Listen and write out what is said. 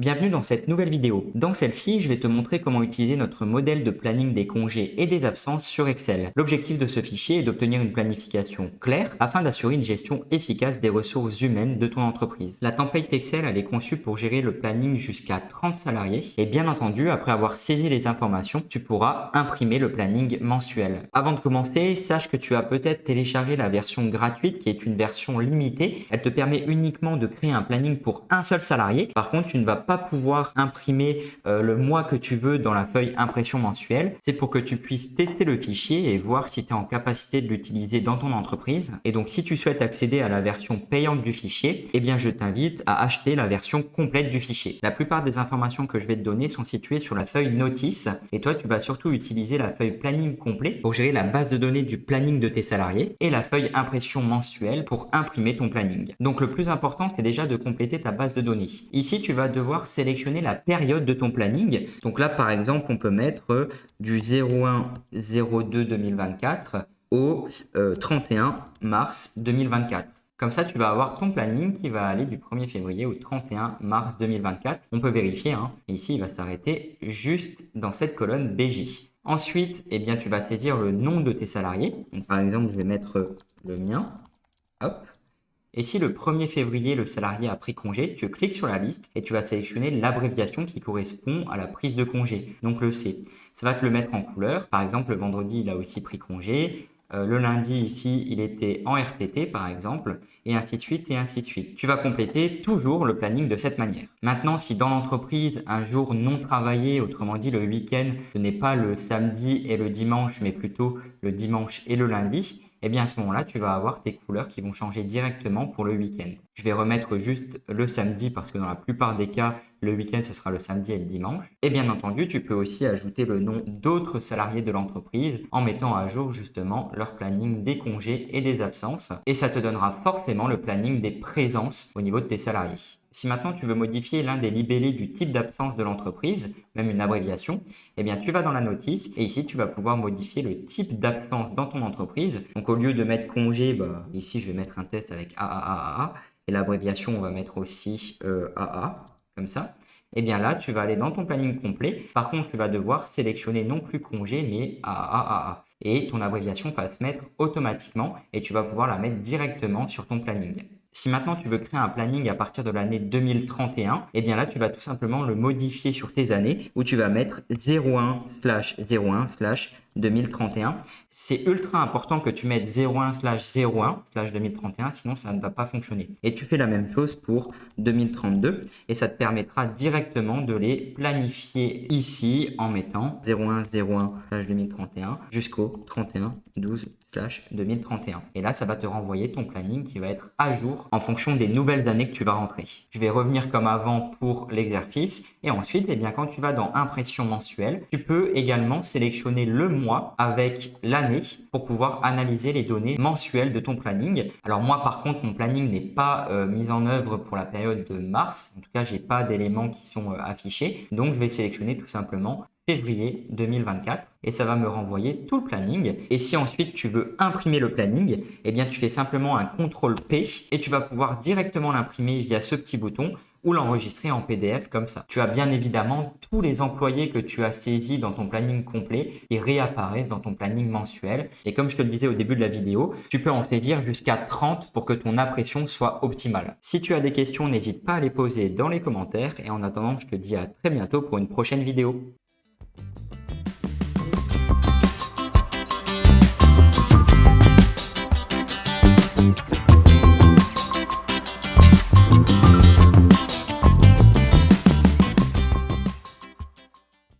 Bienvenue dans cette nouvelle vidéo. Dans celle-ci, je vais te montrer comment utiliser notre modèle de planning des congés et des absences sur Excel. L'objectif de ce fichier est d'obtenir une planification claire afin d'assurer une gestion efficace des ressources humaines de ton entreprise. La template Excel, elle est conçue pour gérer le planning jusqu'à 30 salariés et bien entendu, après avoir saisi les informations, tu pourras imprimer le planning mensuel. Avant de commencer, sache que tu as peut-être téléchargé la version gratuite qui est une version limitée. Elle te permet uniquement de créer un planning pour un seul salarié. Par contre, tu ne vas pas pouvoir imprimer le mois que tu veux dans la feuille impression mensuelle. C'est pour que tu puisses tester le fichier et voir si tu es en capacité de l'utiliser dans ton entreprise. Et donc, si tu souhaites accéder à la version payante du fichier, eh bien, je t'invite à acheter la version complète du fichier. La plupart des informations que je vais te donner sont situées sur la feuille notice et toi, tu vas surtout utiliser la feuille planning complet pour gérer la base de données du planning de tes salariés et la feuille impression mensuelle pour imprimer ton planning. Donc, le plus important, c'est déjà de compléter ta base de données. Ici, tu vas devoir sélectionner la période de ton planning. Donc là, par exemple, on peut mettre du 01/02 2024 au 31 mars 2024. Comme ça, tu vas avoir ton planning qui va aller du 1er février au 31 mars 2024. On peut vérifier, hein. Et ici, il va s'arrêter juste dans cette colonne BJ. Ensuite, eh bien, tu vas saisir le nom de tes salariés. Donc, par exemple, je vais mettre le mien. Hop. Et si le 1er février, le salarié a pris congé, tu cliques sur la liste et tu vas sélectionner l'abréviation qui correspond à la prise de congé, donc le C. Ça va te le mettre en couleur. Par exemple, le vendredi, il a aussi pris congé. Le lundi, ici, il était en RTT, par exemple, et ainsi de suite, et ainsi de suite. Tu vas compléter toujours le planning de cette manière. Maintenant, si dans l'entreprise, un jour non travaillé, autrement dit le week-end, ce n'est pas le samedi et le dimanche, mais plutôt le dimanche et le lundi, eh bien à ce moment-là, tu vas avoir tes couleurs qui vont changer directement pour le week-end. Je vais remettre juste le samedi parce que dans la plupart des cas, le week-end, ce sera le samedi et le dimanche. Et bien entendu, tu peux aussi ajouter le nom d'autres salariés de l'entreprise en mettant à jour justement leur planning des congés et des absences. Et ça te donnera forcément le planning des présences au niveau de tes salariés. Si maintenant tu veux modifier l'un des libellés du type d'absence de l'entreprise, même une abréviation, eh bien tu vas dans la notice et ici tu vas pouvoir modifier le type d'absence dans ton entreprise. Donc au lieu de mettre congé, ici je vais mettre un test avec AAAA et l'abréviation on va mettre aussi AA, comme ça. Et bien là, tu vas aller dans ton planning complet. Par contre, tu vas devoir sélectionner non plus congé, mais AAAA. Et ton abréviation va se mettre automatiquement et tu vas pouvoir la mettre directement sur ton planning. Si maintenant tu veux créer un planning à partir de l'année 2031, eh bien là, tu vas tout simplement le modifier sur tes années où tu vas mettre 01/01/2031. C'est ultra important que tu mettes 01/01/2031, sinon ça ne va pas fonctionner. Et tu fais la même chose pour 2032 et ça te permettra directement de les planifier ici en mettant 01/01/2031 jusqu'au 31/12/2031. Et là, ça va te renvoyer ton planning qui va être à jour en fonction des nouvelles années que tu vas rentrer. Je vais revenir comme avant pour l'exercice. Et ensuite, eh bien, quand tu vas dans impression mensuelle, tu peux également sélectionner le mois avec l'année pour pouvoir analyser les données mensuelles de ton planning. Alors moi, par contre, mon planning n'est pas mis en œuvre pour la période de mars. En tout cas, j'ai pas d'éléments qui sont affichés. Donc, je vais sélectionner tout simplement février 2024 et ça va me renvoyer tout le planning. Et si ensuite tu veux imprimer le planning, eh bien tu fais simplement un CTRL-P et tu vas pouvoir directement l'imprimer via ce petit bouton ou l'enregistrer en PDF comme ça. Tu as bien évidemment tous les employés que tu as saisis dans ton planning complet qui réapparaissent dans ton planning mensuel. Et comme je te le disais au début de la vidéo, tu peux en saisir jusqu'à 30 pour que ton impression soit optimale. Si tu as des questions, n'hésite pas à les poser dans les commentaires. Et en attendant, je te dis à très bientôt pour une prochaine vidéo.